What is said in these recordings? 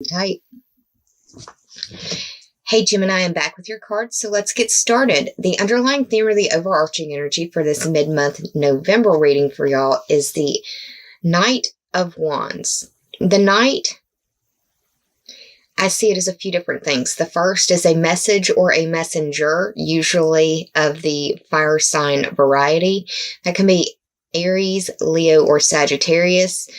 Tight. Hey Gemini, I'm back with your cards, so let's get started. The underlying theme or the overarching energy for this mid-month November reading for y'all is the Knight of Wands. The Knight, I see it as a few different things. The first is a message or a messenger, usually of the fire sign variety. That can be Aries, Leo, or Sagittarius.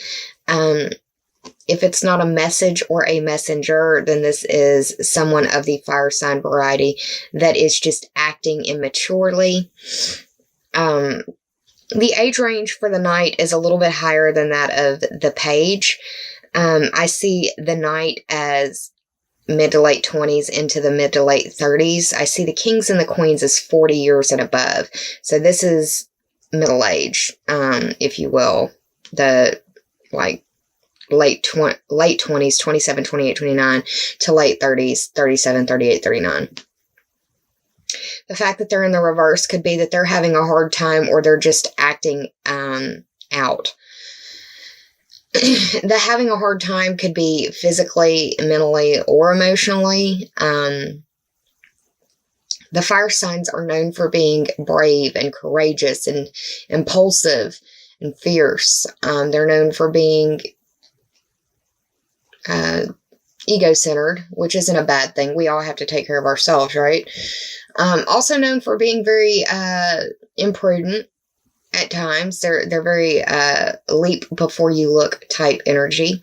If it's not a message or a messenger, then this is someone of the fire sign variety that is just acting immaturely. The age range for the Knight is a little bit higher than that of the Page. I see the Knight as mid to late 20s into the mid to late 30s. I see the Kings and the Queens as 40 years and above. So this is middle age, if you will. The, late 20s, 27, 28, 29, to late 30s, 37, 38, 39. The fact that they're in the reverse could be that they're having a hard time or they're just acting out. The having a hard time could be physically, mentally, or emotionally. The fire signs are known for being brave and courageous and impulsive and fierce. They're known for being ego-centered, which isn't a bad thing. We all have to take care of ourselves, right? Also known for being very imprudent at times. They're very leap before you look type energy.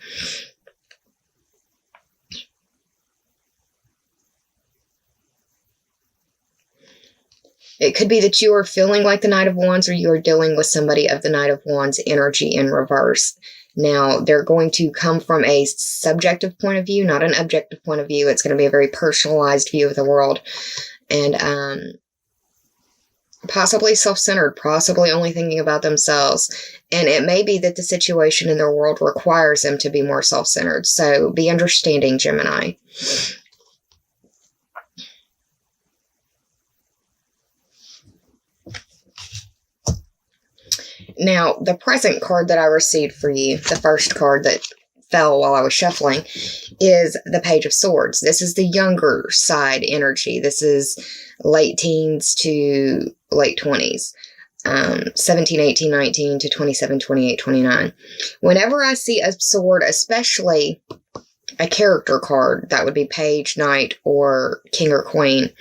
It could be that you are feeling like the Knight of Wands, or you are dealing with somebody of the Knight of Wands energy in reverse. Now, they're going to come from a subjective point of view, not an objective point of view. It's going to be a very personalized view of the world. And possibly self-centered, possibly only thinking about themselves. And it may be that the situation in their world requires them to be more self-centered. So be understanding, Gemini. Now, the present card that I received for you, the first card that fell while I was shuffling, is the Page of Swords. This is the younger side energy. This is late teens to late 20s. 17, 18, 19 to 27, 28, 29. Whenever I see a sword, especially a character card, that would be Page, Knight, or King or Queen.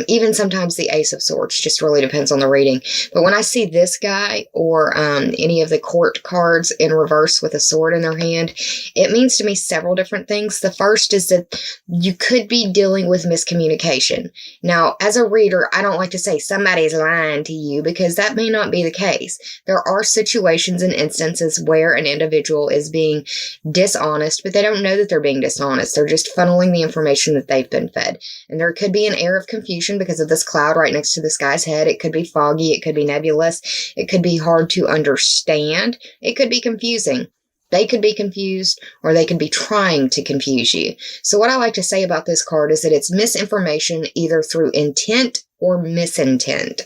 Even sometimes the Ace of Swords, just really depends on the reading. But when I see this guy or any of the court cards in reverse with a sword in their hand, it means to me several different things. The first is that you could be dealing with miscommunication. Now, as a reader, I don't like to say somebody's lying to you, because that may not be the case. There are situations and instances where an individual is being dishonest, but they don't know that they're being dishonest. They're just funneling the information that they've been fed. And there could be an air of confusion because of this cloud right next to this guy's head. It could be foggy. It could be nebulous. It could be hard to understand. It could be confusing. They could be confused, or they could be trying to confuse you. So what I like to say about this card is that it's misinformation either through intent or misintent.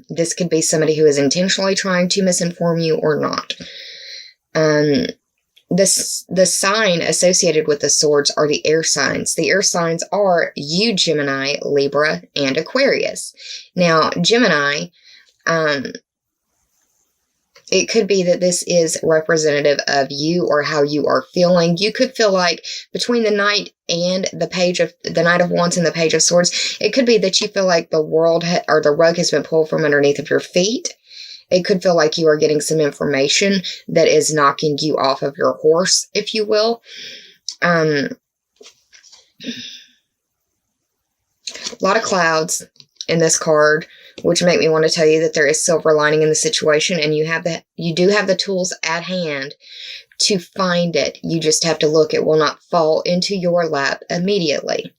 This could be somebody who is intentionally trying to misinform you or not. The sign associated with the swords are the air signs. The air signs are you, Gemini, Libra, and Aquarius. Now, Gemini, it could be that this is representative of you or how you are feeling. You could feel like between the Knight and the Knight of Wands and the Page of Swords, it could be that you feel like the world or the rug has been pulled from underneath of your feet. It could feel like you are getting some information that is knocking you off of your horse, if you will. A lot of clouds in this card, which make me want to tell you that there is silver lining in the situation, and you do have the tools at hand to find it. You just have to look. It will not fall into your lap immediately.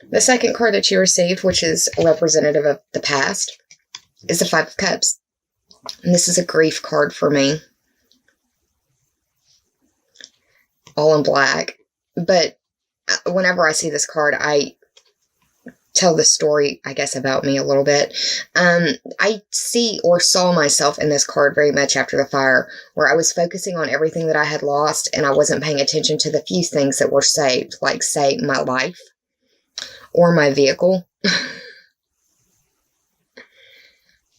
The second card that you received, which is representative of the past, is the Five of Cups. And this is a grief card for me. All in black. But whenever I see this card, I tell the story, I guess, about me a little bit. I see or saw myself in this card very much after the fire, where I was focusing on everything that I had lost, and I wasn't paying attention to the few things that were saved, like, say, my life or my vehicle.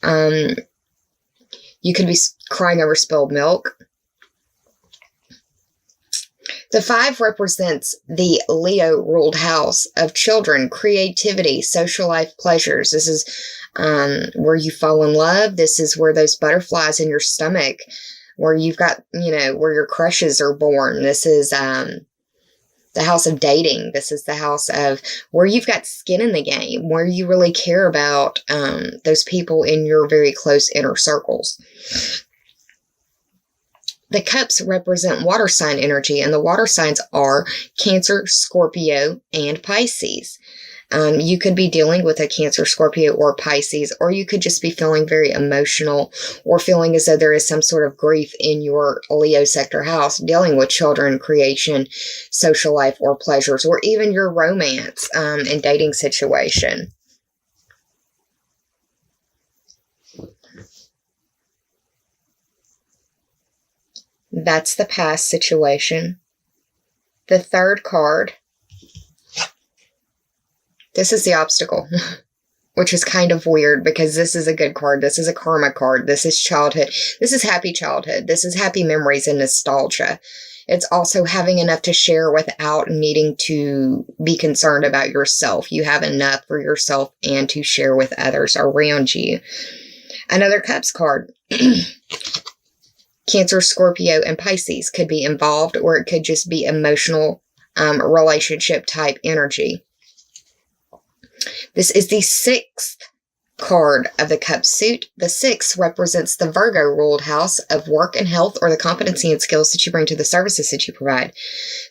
You could be crying over spilled milk. The 5 represents the Leo-ruled house of children, creativity, social life pleasures. This is where you fall in love. This is where those butterflies in your stomach, where you've got, where your crushes are born. This is the house of dating. This is the house of where you've got skin in the game, where you really care about those people in your very close inner circles. The cups represent water sign energy, and the water signs are Cancer, Scorpio, and Pisces. You could be dealing with a Cancer, Scorpio, or Pisces, or you could just be feeling very emotional or feeling as though there is some sort of grief in your Leo sector house, dealing with children, creation, social life, or pleasures, or even your romance and dating situation. That's the past situation. The third card, this is the obstacle, which is kind of weird because this is a good card. This is a karma card. This is childhood. This is happy childhood. This is happy memories and nostalgia. It's also having enough to share without needing to be concerned about yourself. You have enough for yourself and to share with others around you. Another Cups card. Cancer, Scorpio, and Pisces could be involved, or it could just be emotional relationship type energy. This is the 6th card of the Cup suit. The 6 represents the Virgo ruled house of work and health, or the competency and skills that you bring to the services that you provide.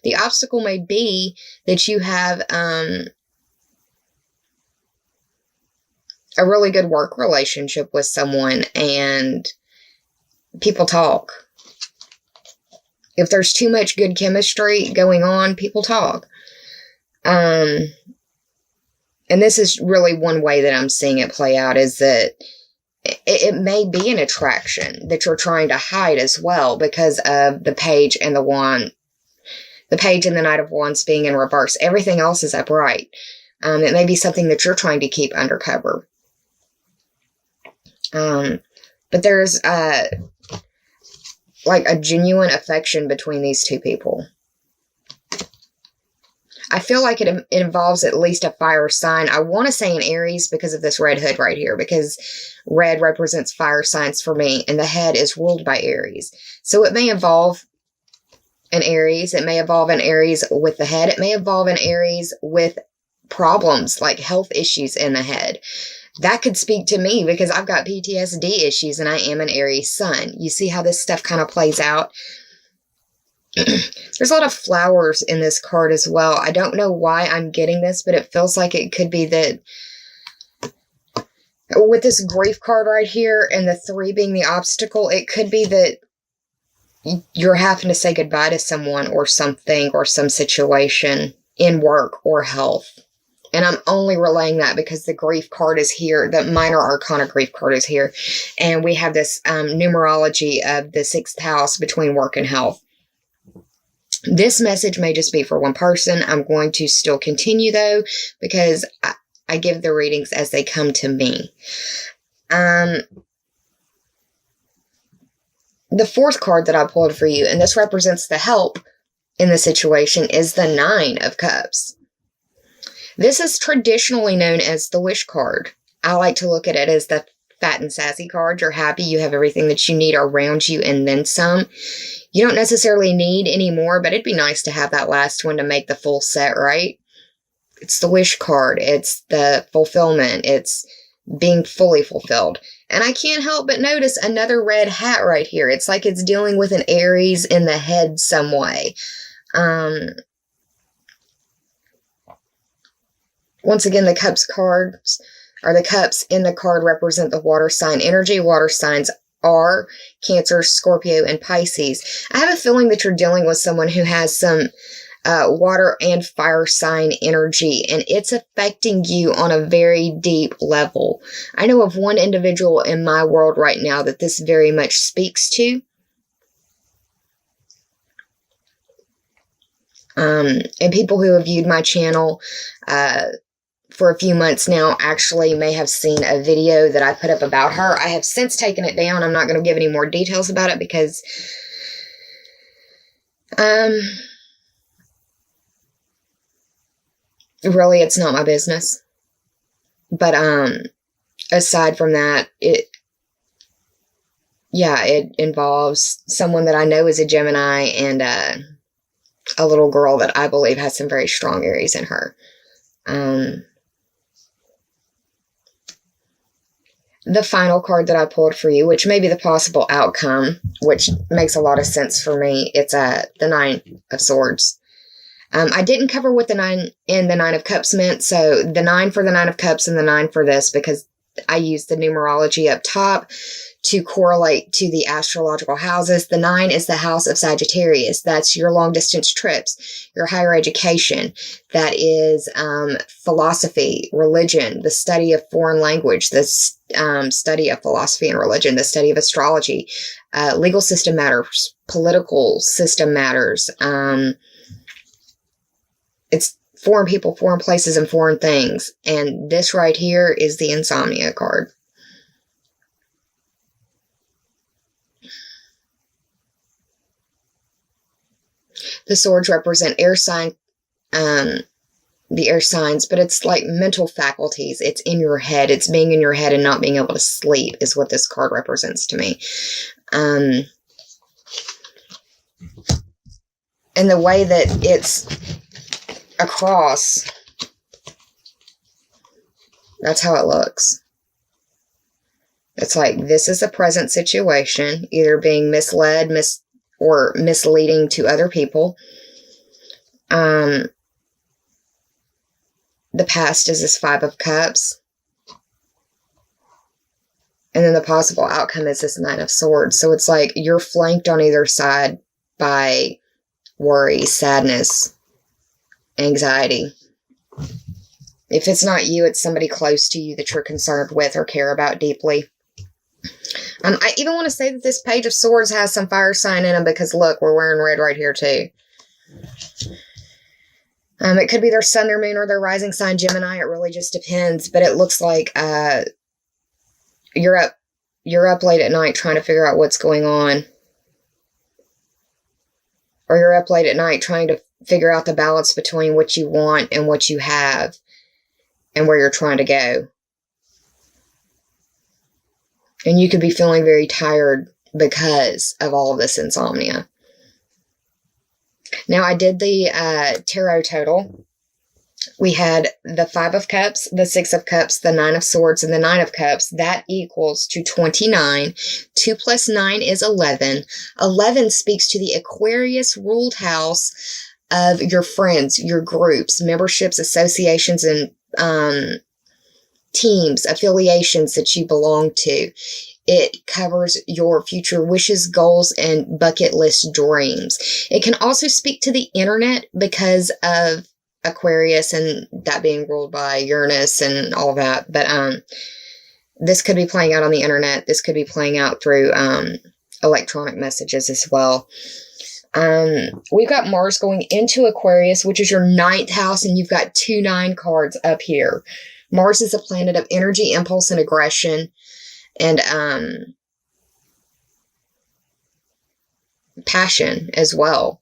The obstacle may be that you have a really good work relationship with someone and people talk. If there's too much good chemistry going on, people talk. And this is really one way that I'm seeing it play out, is that it may be an attraction that you're trying to hide as well because of the Page and the Wand. The Page and the Knight of Wands being in reverse. Everything else is upright. It may be something that you're trying to keep undercover. But there's like a genuine affection between these two people. I feel like it involves at least a fire sign. I want to say an Aries because of this red hood right here, because red represents fire signs for me, and the head is ruled by Aries. So it may involve an Aries. It may involve an Aries with the head. It may involve an Aries with problems like health issues in the head. That could speak to me because I've got PTSD issues and I am an Aries sun. You see how this stuff kind of plays out? There's a lot of flowers in this card as well. I don't know why I'm getting this, but it feels like it could be that with this grief card right here and the 3 being the obstacle, it could be that you're having to say goodbye to someone or something or some situation in work or health. And I'm only relaying that because the grief card is here. The minor arcana grief card is here. And we have this numerology of the 6th house between work and health. This message may just be for one person. I'm going to still continue, though, because I give the readings as they come to me. The 4th card that I pulled for you, and this represents the help in the situation, is the 9 of Cups. This is traditionally known as the wish card. I like to look at it as the fat and sassy card. You're happy, you have everything that you need around you and then some. You don't necessarily need any more, but it'd be nice to have that last one to make the full set, right? It's the wish card. It's the fulfillment. It's being fully fulfilled. And I can't help but notice another red hat right here. It's like it's dealing with an Aries in the head some way. Once again, the Cups cards or the cups in the card represent the water sign energy. Water signs are Cancer, Scorpio, and Pisces. I have a feeling that you're dealing with someone who has some water and fire sign energy, and it's affecting you on a very deep level. I know of one individual in my world right now that this very much speaks to. And people who have viewed my channel for a few months now actually may have seen a video that I put up about her. I have since taken it down. I'm not going to give any more details about it because really it's not my business. But aside from that, it involves someone that I know is a Gemini and a little girl that I believe has some very strong Aries in her. The final card that I pulled for you, which may be the possible outcome, which makes a lot of sense for me, it's the Nine of Swords. I didn't cover what the 9 and the 9 of Cups meant, so the 9 for the 9 of Cups and the 9 for this, because I used the numerology up top to correlate to the astrological houses. The 9 is the house of Sagittarius. That's your long distance trips, your higher education. That is philosophy, religion, the study of foreign language, the study of philosophy and religion, the study of astrology, legal system matters, political system matters. It's foreign people, foreign places, and foreign things. And this right here is the Insomnia card. The swords represent air sign, the air signs, but it's like mental faculties. It's in your head. It's being in your head and not being able to sleep is what this card represents to me. And the way that it's across, that's how it looks. It's like this is a present situation, either being misled, or misleading to other people. The past is this 5 of Cups. And then the possible outcome is this 9 of Swords. So it's like you're flanked on either side by worry, sadness, anxiety. If it's not you, it's somebody close to you that you're concerned with or care about deeply. I even want to say that this Page of Swords has some fire sign in them because, look, we're wearing red right here, too. It could be their sun, their moon, or their rising sign, Gemini. It really just depends. But it looks like you're up late at night trying to figure out what's going on. Or you're up late at night trying to figure out the balance between what you want and what you have and where you're trying to go. And you could be feeling very tired because of all of this insomnia. Now, I did the tarot total. We had the 5 of Cups, the 6 of Cups, the 9 of Swords, and the 9 of Cups. That equals to 29. 2 plus 9 is 11. 11 speaks to the Aquarius ruled house of your friends, your groups, memberships, associations, and teams, affiliations that you belong to. It covers your future wishes, goals, and bucket list dreams. It can also speak to the internet because of Aquarius and that being ruled by Uranus and all that. But this could be playing out on the internet. This could be playing out through electronic messages as well. We've got Mars going into Aquarius, which is your 9th house, and you've got 2 9 cards up here. Mars is a planet of energy, impulse, and aggression, and passion as well.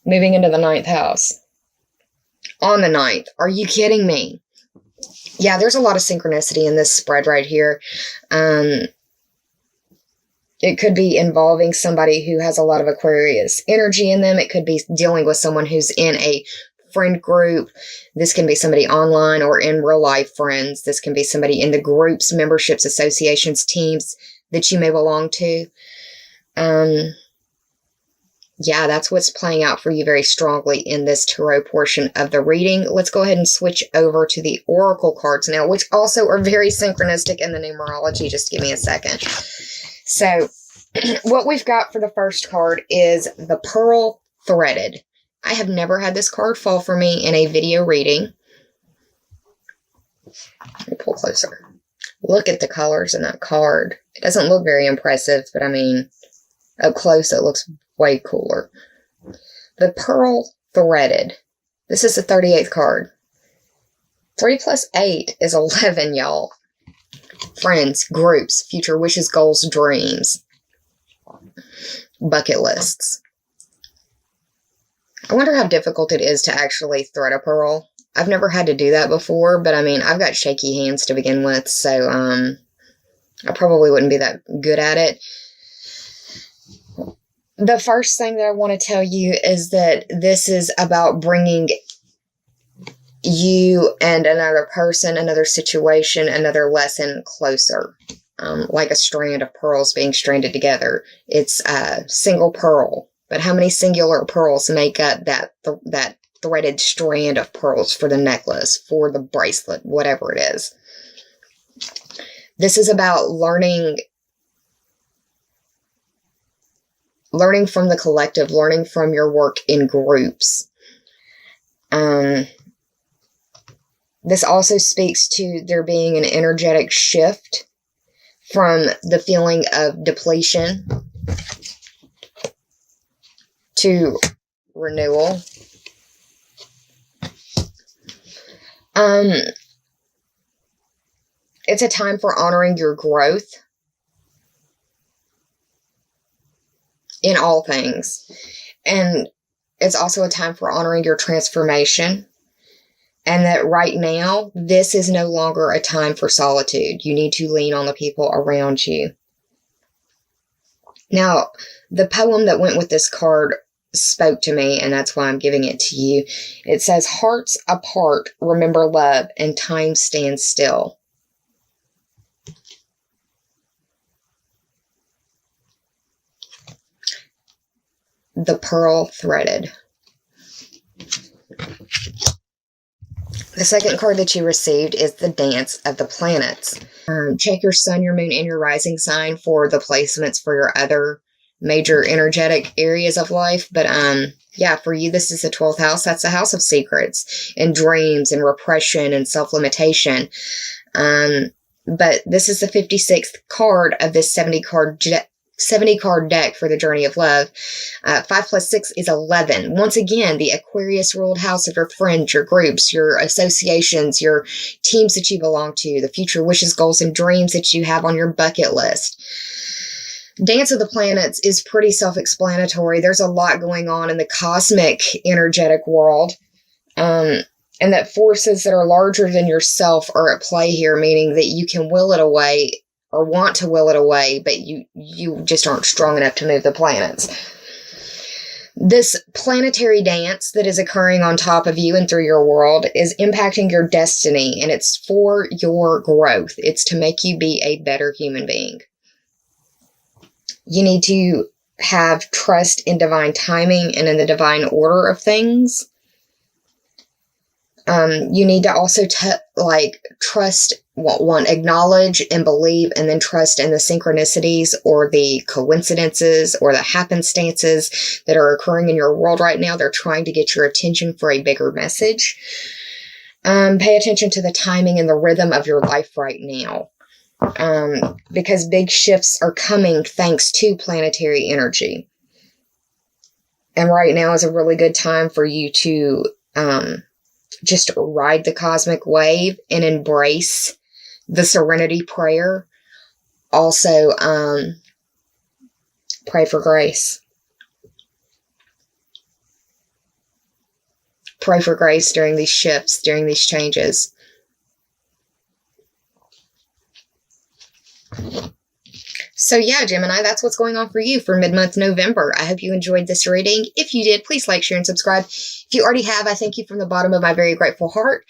Moving into the 9th house. On the 9th. Are you kidding me? Yeah, there's a lot of synchronicity in this spread right here. It could be involving somebody who has a lot of Aquarius energy in them. It could be dealing with someone who's in a friend group. This can be somebody online or in real life friends. This can be somebody in the groups, memberships, associations, teams that you may belong to. yeah, that's what's playing out for you very strongly in this tarot portion of the reading. Let's go ahead and switch over to the oracle cards now, which also are very synchronistic in the numerology. Just give me a second. So what we've got for the first card is the Pearl Threaded. I have never had this card fall for me in a video reading. Let me pull closer. Look at the colors in that card. It doesn't look very impressive, but I mean, up close it looks way cooler. The Pearl Threaded. This is the 38th card. 3 plus 8 is 11, y'all. Friends, groups, future wishes, goals, dreams. Bucket lists. I wonder how difficult it is to actually thread a pearl. I've never had to do that before, but I mean, I've got shaky hands to begin with, so I probably wouldn't be that good at it. The first thing that I want to tell you is that this is about bringing you and another person, another situation, another lesson closer. Like a strand of pearls being stranded together. It's a single pearl. But how many singular pearls make up that threaded strand of pearls for the necklace, for the bracelet, whatever it is? This is about learning from the collective, learning from your work in groups. This also speaks to there being an energetic shift from the feeling of depletion to renewal. It's a time for honoring your growth in all things. And it's also a time for honoring your transformation. And that right now, this is no longer a time for solitude. You need to lean on the people around you. Now, the poem that went with this card spoke to me, and that's why I'm giving it to you. It says, "Hearts apart, remember love, and time stands still." The Pearl Threaded. The second card that you received is the Dance of the Planets. Check your sun, your moon, and your rising sign for the placements for your other major energetic areas of life. But yeah, for you, this is the 12th house. That's the house of secrets and dreams and repression and self-limitation. But this is the 56th card of this 70 card deck for the Journey of Love. 5 plus 6 is 11. Once again, the Aquarius ruled house of your friends, your groups, your associations, your teams that you belong to, the future wishes, goals, and dreams that you have on your bucket list. Dance of the Planets is pretty self-explanatory. There's a lot going on in the cosmic energetic world. And that forces that are larger than yourself are at play here, meaning that you can will it away or want to will it away, but you just aren't strong enough to move the planets. This planetary dance that is occurring on top of you and through your world is impacting your destiny, and it's for your growth. It's to make you be a better human being. You need to have trust in divine timing and in the divine order of things. You need to also trust, acknowledge and believe, and then trust in the synchronicities or the coincidences or the happenstances that are occurring in your world right now. They're trying to get your attention for a bigger message. Pay attention to the timing and the rhythm of your life right now. Because big shifts are coming thanks to planetary energy. And right now is a really good time for you to just ride the cosmic wave and embrace the serenity prayer. Also, pray for grace. Pray for grace during these shifts, during these changes. So yeah, Gemini, that's what's going on for you for mid-month November. I hope you enjoyed this reading. If you did, please like, share, and subscribe. If you already have, I thank you from the bottom of my very grateful heart.